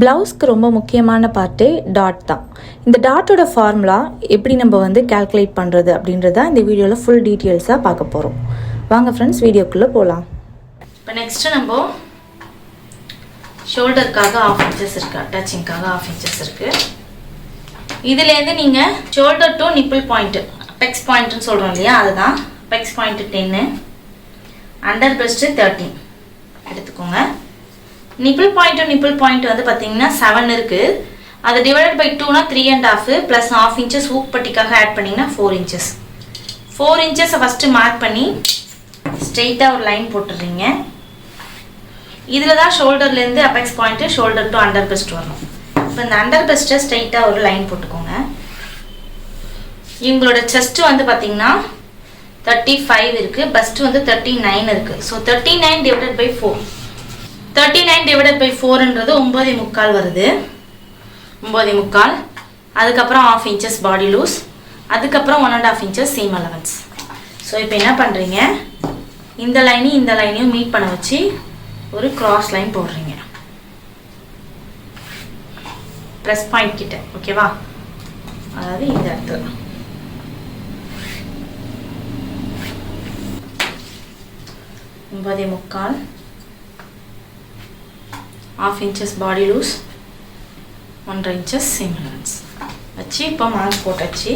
ப்ளவுஸ்க்கு ரொம்ப முக்கியமான பார்ட்டே டாட் தான். இந்த டாட்டோட ஃபார்முலா எப்படி நம்ம கால்குலேட் பண்ணுறது அப்படின்றத இந்த வீடியோவில் ஃபுல் டீட்டெயில்ஸாக பார்க்க போகிறோம். வாங்க ஃப்ரெண்ட்ஸ், வீடியோக்குள்ளே போகலாம். இப்போ நெக்ஸ்ட்டு நம்ம ஷோல்டருக்காக 1/2 இன்ச்சஸ் இருக்குது, அட்டாச்சிங்காக 1/2 இன்ச்சஸ் இருக்குது. இதுலேருந்து நீங்கள் shoulder to nipple point, pecs பாயிண்ட்டுன்னு சொல்கிறோம் இல்லையா, அதுதான் பெக்ஸ் பாயிண்ட்டு 10, அண்டர் பெஸ்ட்டு 13 எடுத்துக்கோங்க. நிப்பிள் பாயிண்ட் பார்த்தீங்கன்னா 7 இருக்குது. அது டிவைடட் பை 2னா 3.5 ப்ளஸ் 1/2 இன்ச்சஸ் ஹூக் பட்டிக்காக ஆட் பண்ணிங்கன்னா 4 இன்ச்சஸ். 4 இன்ச்சஸை ஃபஸ்ட்டு மார்க் பண்ணி ஸ்ட்ரெயிட்டாக ஒரு லைன் போட்டுடுறீங்க. இதில் தான் ஷோல்டர்லேருந்து apex point shoulder to under bust வரணும். இப்போ இந்த அண்டர் பெஸ்ட்டை ஸ்ட்ரெயிட்டாக ஒரு லைன் போட்டுக்கோங்க. இவங்களோட செஸ்ட்டு பார்த்தீங்கன்னா 35 இருக்குது, பஸ்ட்டு 39 இருக்குது. So 39 divided by 4, 39 divided by 4ன்றது 9.25 வருது. 9.25. அதுக்கப்புறம் 1/2 இன்ச்சஸ் பாடி லூஸ், அதுக்கப்புறம் 1.5 இன்ச்சஸ் சீம் அலவன்ஸ். ஸோ இப்போ என்ன பண்ணுறீங்க, இந்த லைனையும் மீட் பண்ண வச்சு ஒரு கிராஸ் லைன் போடுறீங்க ப்ரெஸ் பாயிண்ட் கிட்ட. ஓகேவா, அதாவது இந்த இடத்துல 9.25, 1/2 inches body loose, 1.5 inches seam allowance வச்சு இப்போ மார்க் போட்டாச்சு.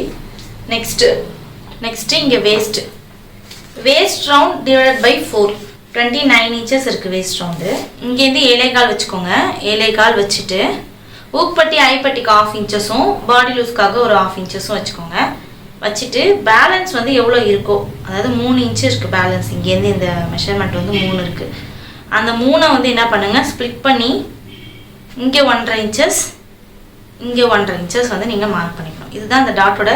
நெக்ஸ்ட்டு இங்கே waist round divided by 4, 29 inches இருக்குது வேஸ்ட் ரவுண்டு. இங்கேருந்து 7.25 வச்சுக்கோங்க. 7.25 வச்சுட்டு ஊக்பட்டி ஐப்பட்டிக்கு 1/2 இன்ச்சஸும் பாடி லூஸ்க்காக ஒரு 1/2 இன்ச்சஸும் வச்சுக்கோங்க. வச்சுட்டு பேலன்ஸ் எவ்வளோ இருக்கோ, அதாவது 3 இன்ச்சு இருக்குது பேலன்ஸ். இங்கேருந்து இந்த மெஷர்மெண்ட் 3 இருக்குது. அந்த 3 என்ன பண்ணுங்கள், ஸ்ப்ளிட் பண்ணி இங்கே 1.5 இன்ச்சஸ், இங்கே 1.5 இன்ச்சஸ் நீங்கள் மார்க் பண்ணிக்கணும். இதுதான் இந்த டாட்டோட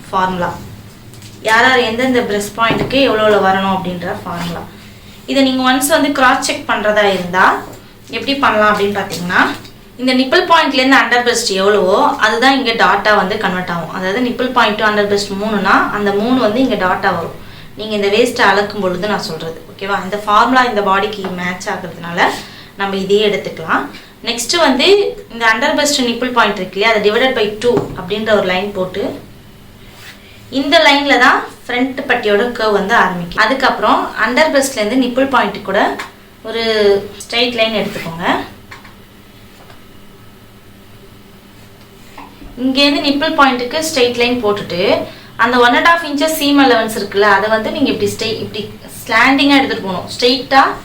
ஃபார்முலா. யார் எந்தெந்த ப்ரெஸ் பாயிண்ட்டுக்கு எவ்வளோ வரணும் அப்படின்ற ஃபார்முலா. இதை நீங்கள் ஒன்ஸ் கிராஸ் செக் பண்ணுறதா இருந்தால் எப்படி பண்ணலாம் அப்படின்னு பார்த்தீங்கன்னா, இந்த நிப்பிள் பாயிண்ட்லேருந்து அண்டர் பெஸ்ட் எவ்வளவோ அதுதான் இங்கே டாட்டாக கன்வெர்ட் ஆகும். அதாவது nipple point to under bust 3னா அந்த 3 இங்கே டாட்டாக வரும். நீங்கள் இந்த வேஸ்ட்டை அளக்கும் பொழுது நான் சொல்கிறது. ஓகேவா, இந்த ஃபார்முலா இந்த பாடிக்கு மேட்ச் ஆகிறதுனால நம்ம இதே எடுத்துக்கலாம். நெக்ஸ்ட்டு இந்த அண்டர் பெஸ்ட் நிப்பிள் பாயிண்ட் இருக்கு இல்லையா, அதை டிவைடட் பை 2 அப்படின்ற ஒரு லைன் போட்டு இந்த லைனில் தான் ஃப்ரண்ட் பட்டியோட கர்வ் ஆரம்பிக்கும். அதுக்கப்புறம் அண்டர் பெஸ்ட்லேருந்து நிப்பிள் பாயிண்ட்டு கூட ஒரு ஸ்ட்ரைட் லைன் எடுத்துக்கோங்க. இங்கேருந்து நிப்பிள் பாயிண்ட்டுக்கு ஸ்ட்ரெயிட் லைன் போட்டுட்டு அந்த 1.5 இன்ச்சஸ் சீம் அலவன்ஸ் இருக்குல்ல, அதை நீங்கள் இப்படி ஸ்லாண்டிங்காக எடுத்துகிட்டு போகணும். ஸ்ட்ரெயிட்டாக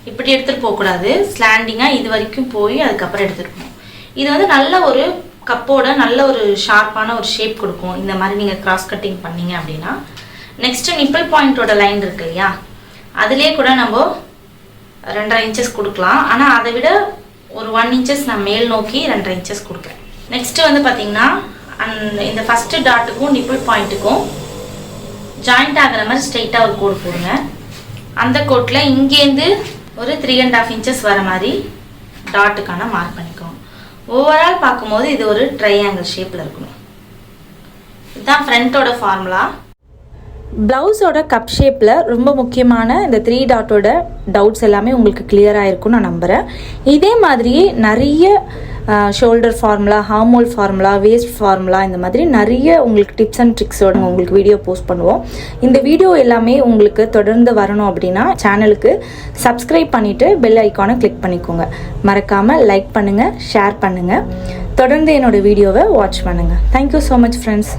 இப்படி எடுத்துகிட்டு போகக்கூடாது, ஸ்லாண்டிங்காக இது வரைக்கும் போய் அதுக்கப்புறம் எடுத்துகிட்டு போகணும். இது நல்ல ஒரு கப்போட நல்ல ஒரு ஷார்ப்பான ஒரு ஷேப் கொடுக்கும். இந்த மாதிரி நீங்கள் கிராஸ் கட்டிங் பண்ணீங்க அப்படின்னா. நெக்ஸ்ட்டு நிப்பிள் பாயிண்ட்டோட லைன் இருக்கு இல்லையா, அதிலே கூட நம்ம 2.5 இன்ச்சஸ் கொடுக்கலாம். ஆனால் அதை விட ஒரு 1 இன்ச்சஸ் நான் மேல் நோக்கி 2.5 இன்ச்சஸ் கொடுக்குறேன். நெக்ஸ்ட்டு பார்த்தீங்கன்னா இந்த ஃபஸ்ட்டு டாட்டுக்கும் நிப்பிள் பாயிண்ட்டுக்கும் ஜாயிண்ட் ஆகிற மாதிரி ஸ்ட்ரெயிட்டாக ஒரு கோடு போடுங்க. அந்த கோட்டில் இங்கேருந்து ஒரு 3.5 இன்ச்சஸ் வர மாதிரி டாட்டுக்கான மார்க் பண்ணிக்கோங்க. ஓவரால் பார்க்கும்போது இது ஒரு ட்ரையாங்கிள் ஷேப்பில் இருக்கணும். இதுதான் ஃப்ரண்ட்டோட ஃபார்முலா. ப்ளவுஸோட கப் ஷேப்பில் ரொம்ப முக்கியமான இந்த 3 டாட்டோட டவுட்ஸ் எல்லாமே உங்களுக்கு கிளியராக இருக்கும்னு நான் நம்புகிறேன். இதே மாதிரியே நிறைய shoulder formula, hormone formula, waste formula, இந்த மாதிரி நிறைய உங்களுக்கு டிப்ஸ் அண்ட் ட்ரிக்ஸோட உங்களுக்கு வீடியோ போஸ்ட் பண்ணுவோம். இந்த வீடியோ எல்லாமே உங்களுக்கு தொடர்ந்து வரணும் அப்படின்னா சேனலுக்கு சப்ஸ்கிரைப் பண்ணிவிட்டு பெல் ஐக்கானை கிளிக் பண்ணிக்கோங்க. மறக்காமல் லைக் பண்ணுங்கள், ஷேர் பண்ணுங்கள், தொடர்ந்து என்னோடய வீடியோவை வாட்ச் பண்ணுங்கள். Thank you so much friends.